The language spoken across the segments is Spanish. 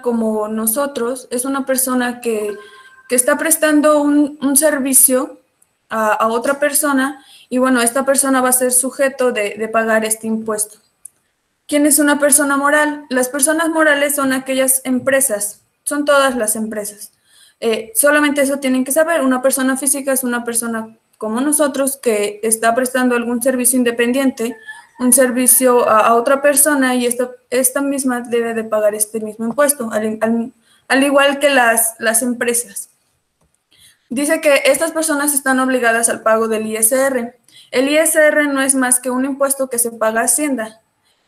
como nosotros, es una persona que está prestando un servicio a otra persona y bueno, esta persona va a ser sujeto de pagar este impuesto. ¿Quién es una persona moral? Las personas morales son aquellas empresas, son todas las empresas. Solamente eso tienen que saber. Una persona física es una persona como nosotros que está prestando algún servicio independiente, un servicio a otra persona y esta misma debe de pagar este mismo impuesto, al igual que las empresas. Dice que estas personas están obligadas al pago del ISR. El ISR no es más que un impuesto que se paga a Hacienda.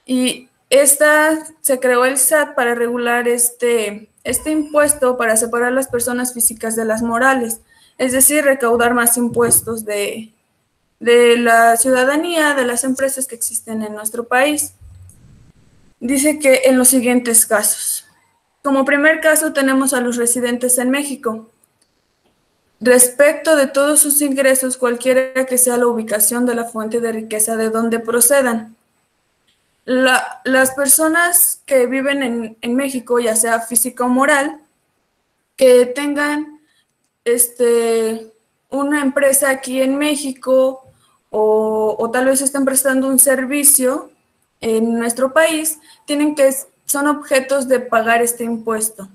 Y se creó el SAT para regular este impuesto para separar las personas físicas de las morales, es decir, recaudar más impuestos de la ciudadanía, de las empresas que existen en nuestro país. Dice que en los siguientes casos. Como primer caso tenemos a los residentes en México. Respecto de todos sus ingresos, cualquiera que sea la ubicación de la fuente de riqueza de donde procedan. Las personas que viven en México, ya sea física o moral, que tengan una empresa aquí en México o tal vez estén prestando un servicio en nuestro país, son objetos de pagar este impuesto.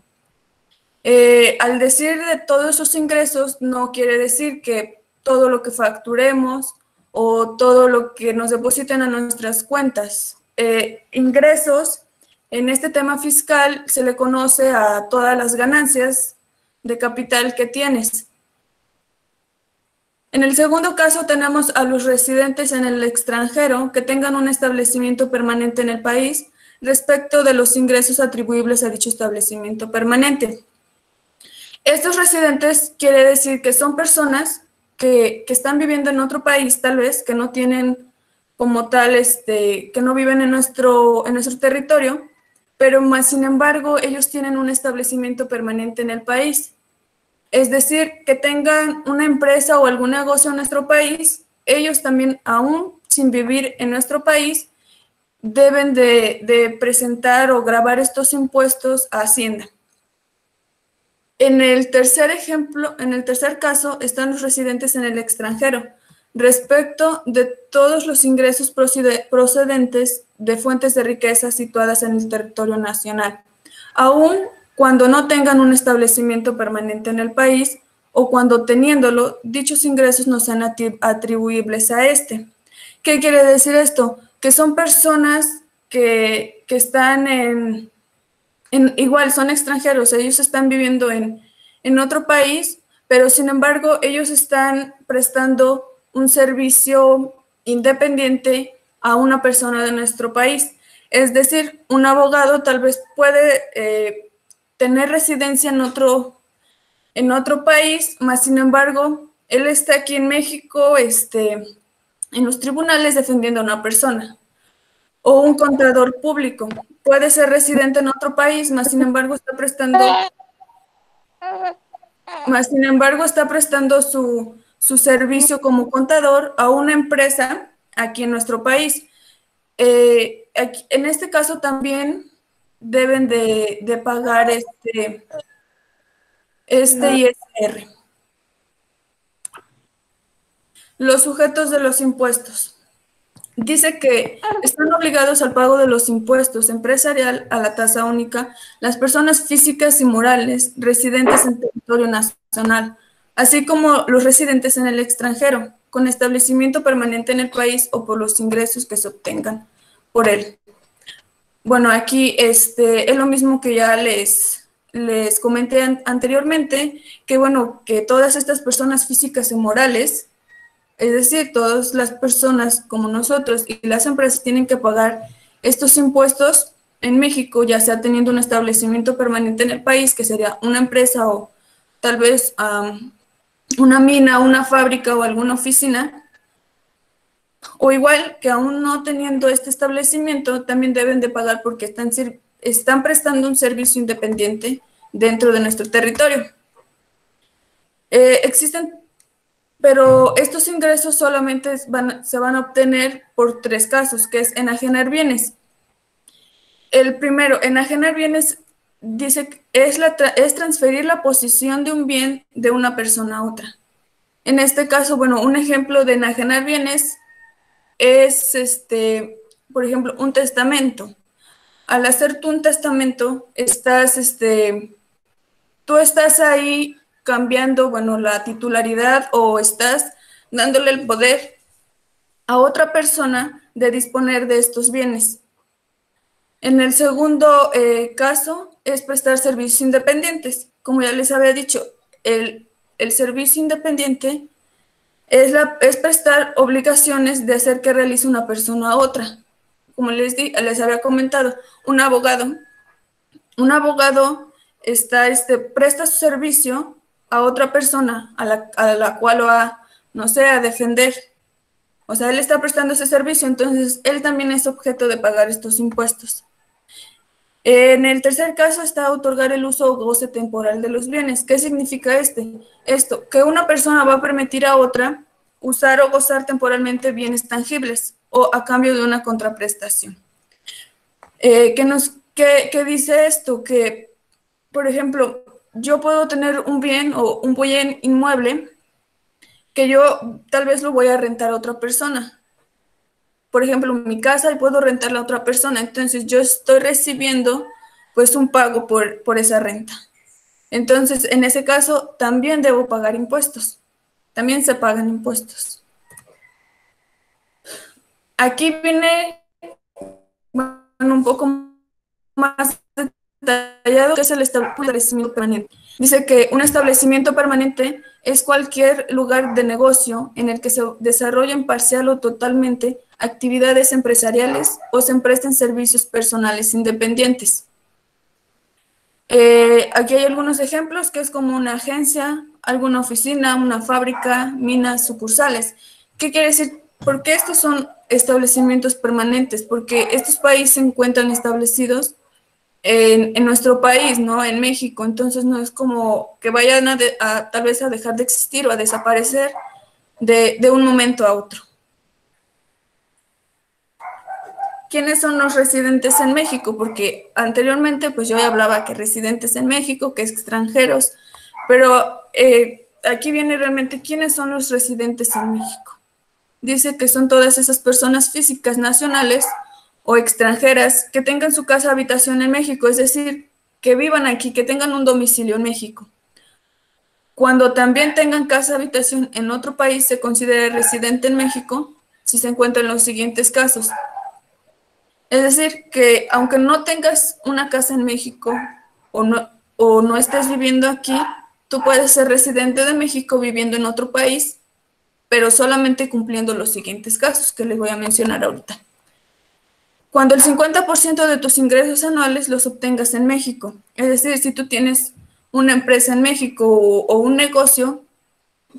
Al decir de todos esos ingresos, no quiere decir que todo lo que facturemos o todo lo que nos depositen a nuestras cuentas. Ingresos, en este tema fiscal se le conoce a todas las ganancias de capital que tienes. En el segundo caso tenemos a los residentes en el extranjero que tengan un establecimiento permanente en el país respecto de los ingresos atribuibles a dicho establecimiento permanente. Estos residentes quiere decir que son personas que están viviendo en otro país, tal vez, que no tienen como tal, que no viven en nuestro territorio, pero más sin embargo ellos tienen un establecimiento permanente en el país. Es decir, que tengan una empresa o algún negocio en nuestro país, ellos también, aún sin vivir en nuestro país, deben de presentar o gravar estos impuestos a Hacienda. En el tercer caso, están los residentes en el extranjero, respecto de todos los ingresos procedentes de fuentes de riqueza situadas en el territorio nacional, aun cuando no tengan un establecimiento permanente en el país o cuando teniéndolo, dichos ingresos no sean atribuibles a este. ¿Qué quiere decir esto? Que son personas que están igual son extranjeros, ellos están viviendo en otro país, pero sin embargo ellos están prestando un servicio independiente a una persona de nuestro país. Es decir, un abogado tal vez puede tener residencia en otro país, más sin embargo, él está aquí en México en los tribunales defendiendo a una persona. O un contador público. Puede ser residente en otro país, está prestando su servicio como contador a una empresa aquí en nuestro país. En este caso también deben de pagar este ISR. Los sujetos de los impuestos. Dice que están obligados al pago de los impuestos empresarial a la tasa única las personas físicas y morales residentes en territorio nacional, así como los residentes en el extranjero, con establecimiento permanente en el país o por los ingresos que se obtengan por él. Bueno, aquí es lo mismo que ya les comenté anteriormente, que bueno, que todas estas personas físicas y morales, es decir, todas las personas como nosotros y las empresas tienen que pagar estos impuestos en México, ya sea teniendo un establecimiento permanente en el país, que sería una empresa o tal vez una mina, una fábrica o alguna oficina, o igual que aún no teniendo este establecimiento, también deben de pagar porque están prestando un servicio independiente dentro de nuestro territorio. Pero estos ingresos solamente se van a obtener por tres casos, que es enajenar bienes. El primero, enajenar bienes dice que es transferir la posesión de un bien de una persona a otra. En este caso, bueno, un ejemplo de enajenar bienes es, por ejemplo, un testamento. Al hacer tú un testamento, tú estás ahí cambiando, bueno, la titularidad o estás dándole el poder a otra persona de disponer de estos bienes. En el segundo caso es prestar servicios independientes. Como ya les había dicho, el servicio independiente es prestar obligaciones de hacer que realice una persona a otra. Como les había comentado, un abogado, presta su servicio a otra persona a la cual va, no sé, a defender. O sea, él está prestando ese servicio, entonces él también es objeto de pagar estos impuestos. En el tercer caso está otorgar el uso o goce temporal de los bienes. ¿Qué significa esto? Que una persona va a permitir a otra usar o gozar temporalmente bienes tangibles o a cambio de una contraprestación. ¿Qué dice esto? Que, por ejemplo, yo puedo tener un bien o un bien inmueble que yo tal vez lo voy a rentar a otra persona. Por ejemplo, mi casa y puedo rentarla a otra persona. Entonces yo estoy recibiendo pues un pago por esa renta. Entonces, en ese caso, también debo pagar impuestos. También se pagan impuestos. Aquí viene, bueno, un poco más detallado, que es el establecimiento permanente. Dice que un establecimiento permanente es cualquier lugar de negocio en el que se desarrollen parcial o totalmente actividades empresariales o se presten servicios personales independientes. Aquí hay algunos ejemplos, que es como una agencia, alguna oficina, una fábrica, minas, sucursales. ¿Qué quiere decir? ¿Por qué estos son establecimientos permanentes? Porque estos países se encuentran establecidos en nuestro país, ¿no? En México. Entonces no es como que vayan tal vez a dejar de existir o a desaparecer de un momento a otro. ¿Quiénes son los residentes en México? Porque anteriormente pues yo ya hablaba que residentes en México, que es extranjeros, pero aquí viene realmente quiénes son los residentes en México. Dice que son todas esas personas físicas nacionales o extranjeras que tengan su casa habitación en México, es decir, que vivan aquí, que tengan un domicilio en México. Cuando también tengan casa habitación en otro país, se considera residente en México si se encuentran los siguientes casos. Es decir, que aunque no tengas una casa en México o no estés viviendo aquí, tú puedes ser residente de México viviendo en otro país, pero solamente cumpliendo los siguientes casos que les voy a mencionar ahorita. Cuando el 50% de tus ingresos anuales los obtengas en México, es decir, si tú tienes una empresa en México o un negocio,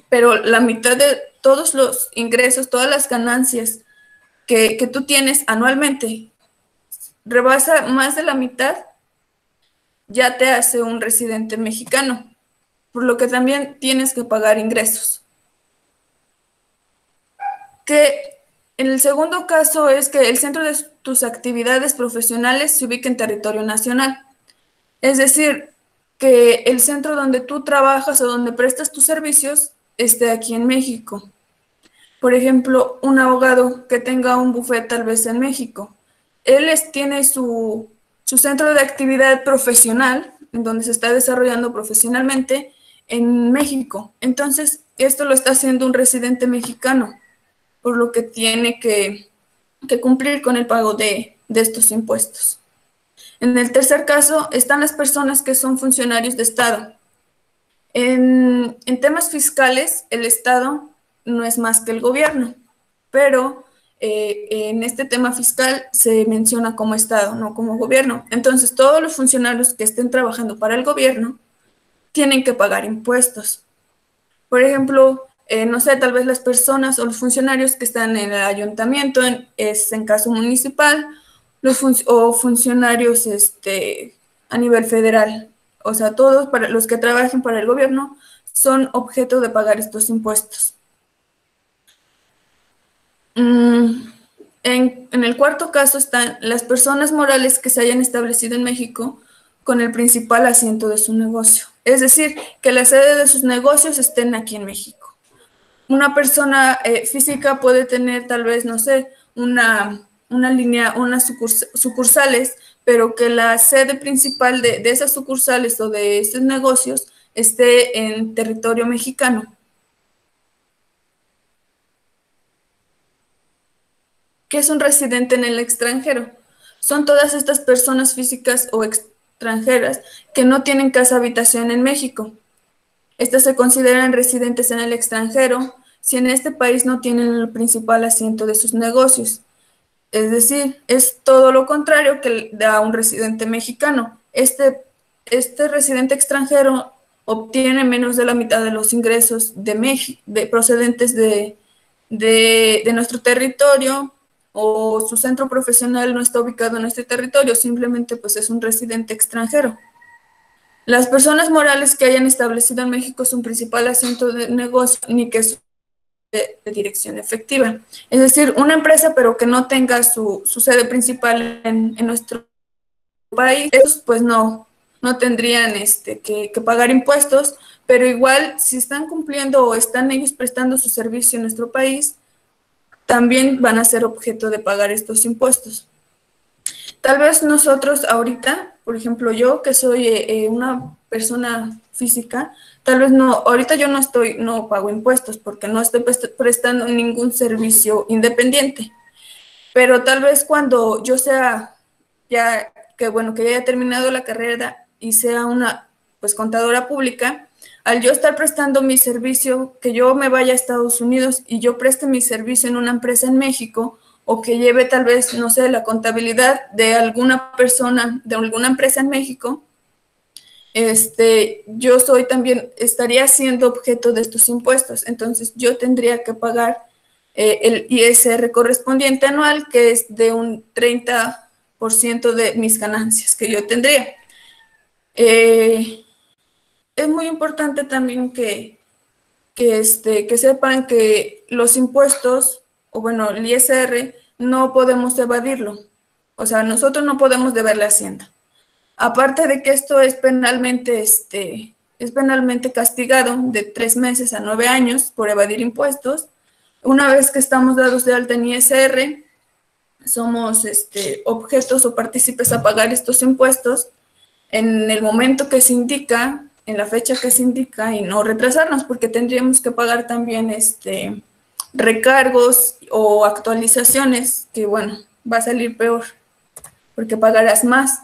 pero la mitad de todos los ingresos, todas las ganancias que tú tienes anualmente rebasa más de la mitad, ya te hace un residente mexicano, por lo que también tienes que pagar ingresos. Que en el segundo caso es que el centro de tus actividades profesionales se ubique en territorio nacional. Es decir, que el centro donde tú trabajas o donde prestas tus servicios esté aquí en México. Por ejemplo, un abogado que tenga un bufete tal vez en México. Tiene su centro de actividad profesional, en donde se está desarrollando profesionalmente, en México. Entonces, esto lo está haciendo un residente mexicano, por lo que tiene que cumplir con el pago de estos impuestos. En el tercer caso están las personas que son funcionarios de Estado. En temas fiscales, el Estado no es más que el gobierno, pero en este tema fiscal se menciona como Estado, no como gobierno. Entonces, todos los funcionarios que estén trabajando para el gobierno tienen que pagar impuestos. Por ejemplo, no sé, tal vez las personas o los funcionarios que están en el ayuntamiento, es en caso municipal, o funcionarios a nivel federal. O sea, todos para los que trabajen para el gobierno son objeto de pagar estos impuestos. En el cuarto caso están las personas morales que se hayan establecido en México con el principal asiento de su negocio. Es decir, que la sede de sus negocios estén aquí en México. Una persona física puede tener tal vez, no sé, una línea, unas sucursales, pero que la sede principal de esas sucursales o de esos negocios esté en territorio mexicano. ¿Qué es un residente en el extranjero? Son todas estas personas físicas o extranjeras que no tienen casa habitación en México. Estas se consideran residentes en el extranjero si en este país no tienen el principal asiento de sus negocios. Es decir, es todo lo contrario que da un residente mexicano. Este residente extranjero obtiene menos de la mitad de los ingresos procedentes de nuestro territorio, o su centro profesional no está ubicado en nuestro territorio, simplemente pues es un residente extranjero. Las personas morales que hayan establecido en México su principal asiento de negocio ni que su de dirección efectiva. Es decir, una empresa pero que no tenga su sede principal en nuestro país, esos pues no tendrían que pagar impuestos, pero igual si están cumpliendo o están ellos prestando su servicio en nuestro país, también van a ser objeto de pagar estos impuestos. Tal vez nosotros ahorita, por ejemplo, yo que soy una persona física, tal vez no, ahorita yo no pago impuestos porque no estoy prestando ningún servicio independiente, pero tal vez cuando yo sea ya, que haya terminado la carrera y sea una pues contadora pública, al yo estar prestando mi servicio, que yo me vaya a Estados Unidos y yo preste mi servicio en una empresa en México, o que lleve tal vez, no sé, la contabilidad de alguna persona, de alguna empresa en México, yo estaría siendo objeto de estos impuestos. Entonces yo tendría que pagar el ISR correspondiente anual, que es de un 30% de mis ganancias que yo tendría. Es muy importante también que sepan que los impuestos, o bueno, el ISR, no podemos evadirlo. O sea, nosotros no podemos deberle a Hacienda. Aparte de que esto es penalmente castigado de 3 meses a 9 años por evadir impuestos. Una vez que estamos dados de alta en ISR, somos objetos o partícipes a pagar estos impuestos en el momento que se indica, en la fecha que se indica, y no retrasarnos, porque tendríamos que pagar también recargos o actualizaciones, que bueno, va a salir peor, porque pagarás más.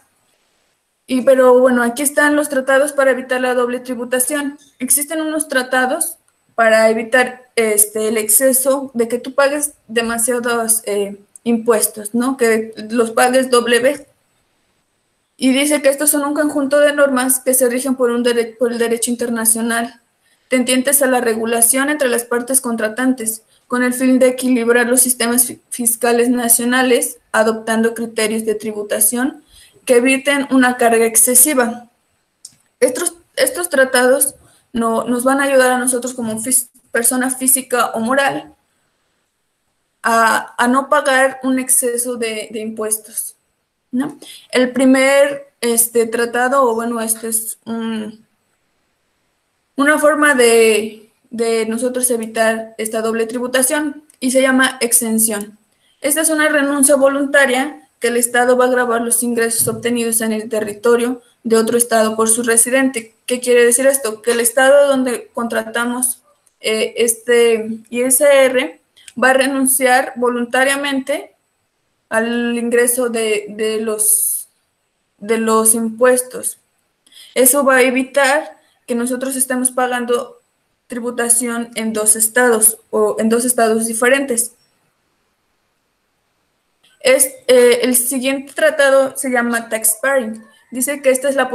Pero bueno, aquí están los tratados para evitar la doble tributación. Existen unos tratados para evitar el exceso de que tú pagues demasiados impuestos, ¿no? Que los pagues doble vez. Y dice que estos son un conjunto de normas que se rigen por el derecho internacional, tendientes a la regulación entre las partes contratantes, con el fin de equilibrar los sistemas fiscales nacionales, adoptando criterios de tributación que eviten una carga excesiva. Estos tratados nos van a ayudar a nosotros como persona física o moral a no pagar un exceso de impuestos, ¿no? El primer tratado, o bueno, es una forma de nosotros evitar esta doble tributación y se llama exención. Esta es una renuncia voluntaria que el Estado va a gravar los ingresos obtenidos en el territorio de otro Estado por su residente. ¿Qué quiere decir esto? Que el Estado donde contratamos este ISR va a renunciar voluntariamente al ingreso de los impuestos. Eso va a evitar que nosotros estemos pagando tributación en 2 estados o en 2 estados diferentes. El siguiente tratado se llama tax sparing. Dice que esta es la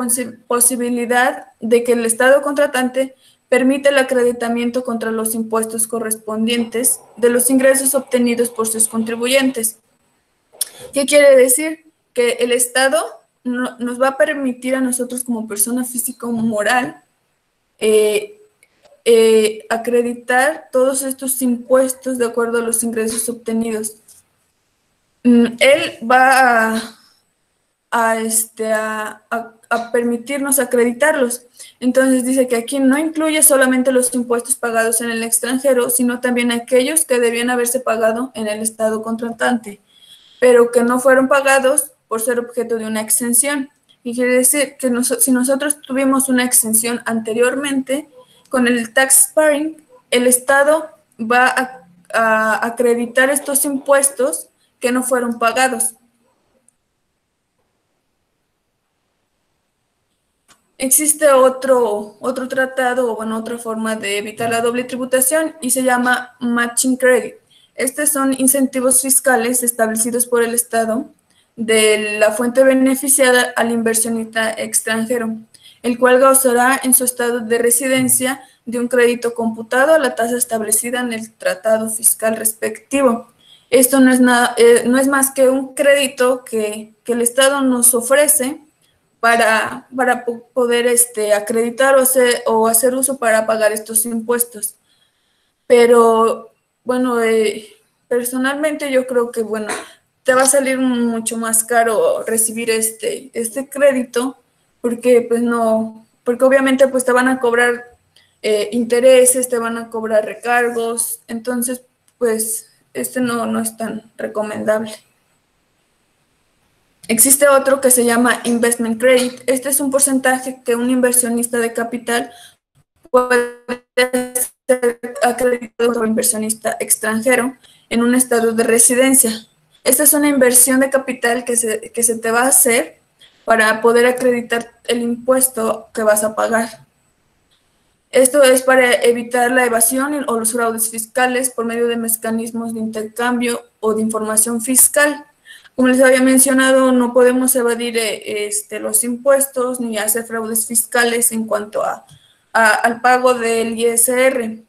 posibilidad de que el estado contratante permite el acreditamiento contra los impuestos correspondientes de los ingresos obtenidos por sus contribuyentes. ¿Qué quiere decir? Que el Estado nos va a permitir a nosotros como persona física o moral acreditar todos estos impuestos de acuerdo a los ingresos obtenidos. Él va a a permitirnos acreditarlos. Entonces dice que aquí no incluye solamente los impuestos pagados en el extranjero, sino también aquellos que debían haberse pagado en el estado contratante, pero que no fueron pagados por ser objeto de una exención. Y quiere decir que si nosotros tuvimos una exención anteriormente, con el tax sparing, el Estado va a acreditar estos impuestos que no fueron pagados. Existe otro tratado, o bueno, otra forma de evitar la doble tributación y se llama matching credit. Estos son incentivos fiscales establecidos por el Estado de la fuente beneficiada al inversionista extranjero, el cual gozará en su estado de residencia de un crédito computado a la tasa establecida en el tratado fiscal respectivo. Esto no es, no es más que un crédito que el Estado nos ofrece para poder acreditar o hacer uso para pagar estos impuestos. Pero bueno, personalmente yo creo que bueno, te va a salir mucho más caro recibir este crédito porque pues no, porque obviamente pues te van a cobrar intereses, te van a cobrar recargos, entonces pues no es tan recomendable. Existe otro que se llama Investment Credit. Este es un porcentaje que un inversionista de capital puede ser acreditado por un inversionista extranjero en un estado de residencia. Esta es una inversión de capital que se te va a hacer para poder acreditar el impuesto que vas a pagar. Esto es para evitar la evasión o los fraudes fiscales por medio de mecanismos de intercambio o de información fiscal. Como les había mencionado, no podemos evadir los impuestos ni hacer fraudes fiscales en cuanto al pago del ISR.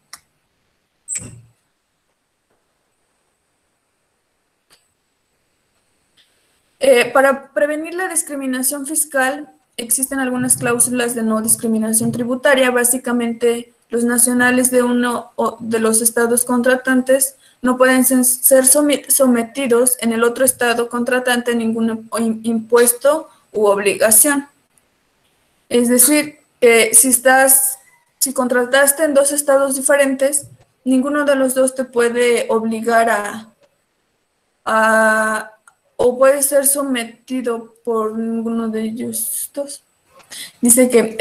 Para prevenir la discriminación fiscal, existen algunas cláusulas de no discriminación tributaria. Básicamente, los nacionales de uno de los estados contratantes no pueden ser sometidos en el otro estado contratante a ningún impuesto u obligación. Es decir, si contrataste en dos estados diferentes, ninguno de los dos te puede obligar o puede ser sometido por ninguno de ellos dos. Dice que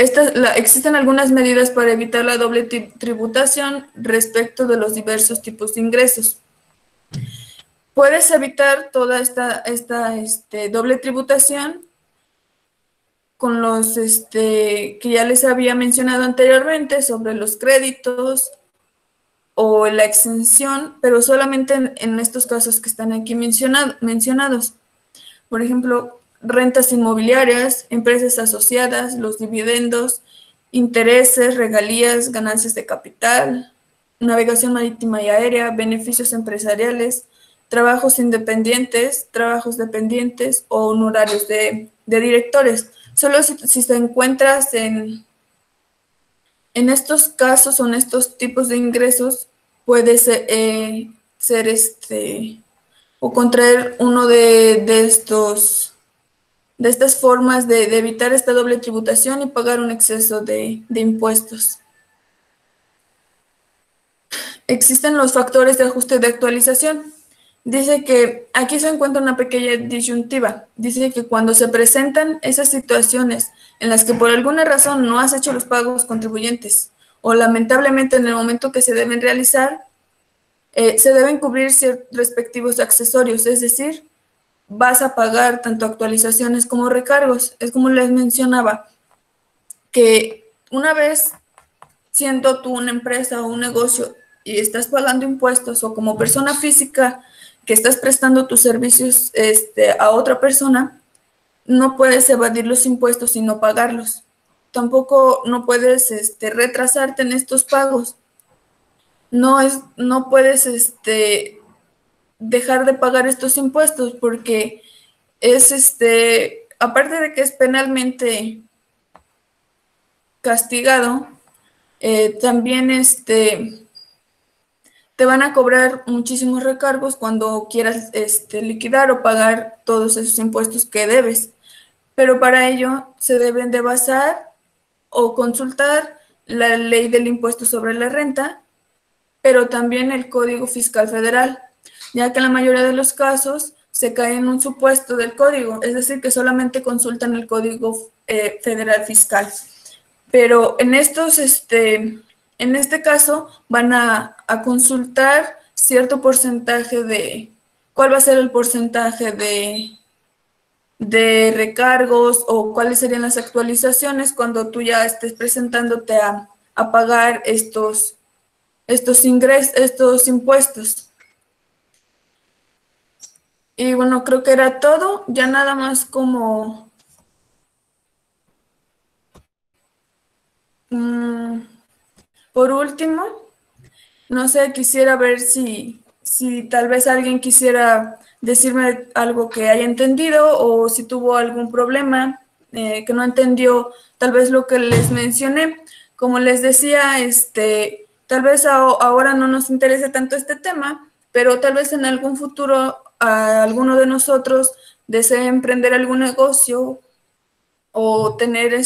existen algunas medidas para evitar la doble tributación respecto de los diversos tipos de ingresos. Puedes evitar toda esta doble tributación con los que ya les había mencionado anteriormente sobre los créditos o la exención, pero solamente en estos casos que están aquí mencionados. Por ejemplo, rentas inmobiliarias, empresas asociadas, los dividendos, intereses, regalías, ganancias de capital, navegación marítima y aérea, beneficios empresariales, trabajos independientes, trabajos dependientes o honorarios de directores. Solo si te encuentras en estos casos o en estos tipos de ingresos, puede ser o contraer uno de estas formas de evitar esta doble tributación y pagar un exceso de impuestos. Existen los factores de ajuste de actualización. Dice que aquí se encuentra una pequeña disyuntiva. Dice que cuando se presentan esas situaciones en las que por alguna razón no has hecho los pagos contribuyentes o lamentablemente en el momento que se deben realizar, se deben cubrir respectivos accesorios, es decir, vas a pagar tanto actualizaciones como recargos. Es como les mencionaba, que una vez siendo tú una empresa o un negocio y estás pagando impuestos o como persona física que estás prestando tus servicios a otra persona, no puedes evadir los impuestos y no pagarlos. Tampoco no puedes retrasarte en estos pagos. No puedes dejar de pagar estos impuestos porque es aparte de que es penalmente castigado, también te van a cobrar muchísimos recargos cuando quieras liquidar o pagar todos esos impuestos que debes. pero para ello se deben de basar o consultar la ley del impuesto sobre la renta, pero también el Código Fiscal Federal, ya que en la mayoría de los casos se cae en un supuesto del código, es decir, que solamente consultan el Código Federal Fiscal. Pero en en este caso van a consultar cierto porcentaje de, ¿cuál va a ser el porcentaje de recargos o cuáles serían las actualizaciones cuando tú ya estés presentándote a pagar estos impuestos? Y bueno, creo que era todo, ya nada más como por último, no sé, quisiera ver si tal vez alguien quisiera decirme algo que haya entendido o si tuvo algún problema que no entendió, tal vez lo que les mencioné. Como les decía, tal vez ahora no nos interese tanto este tema, pero tal vez en algún futuro alguno de nosotros desee emprender algún negocio o tener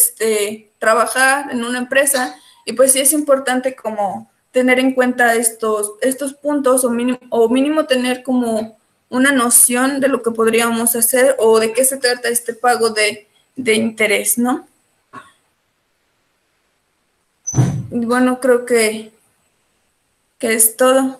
trabajar en una empresa, y pues sí es importante como tener en cuenta estos puntos o mínimo tener como una noción de lo que podríamos hacer o de qué se trata este pago de interés, ¿no? Y bueno, creo que es todo.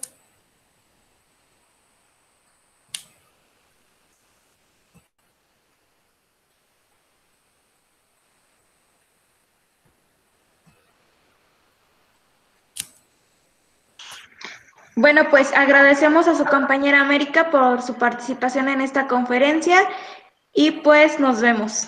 Bueno, pues agradecemos a su compañera América por su participación en esta conferencia y pues nos vemos.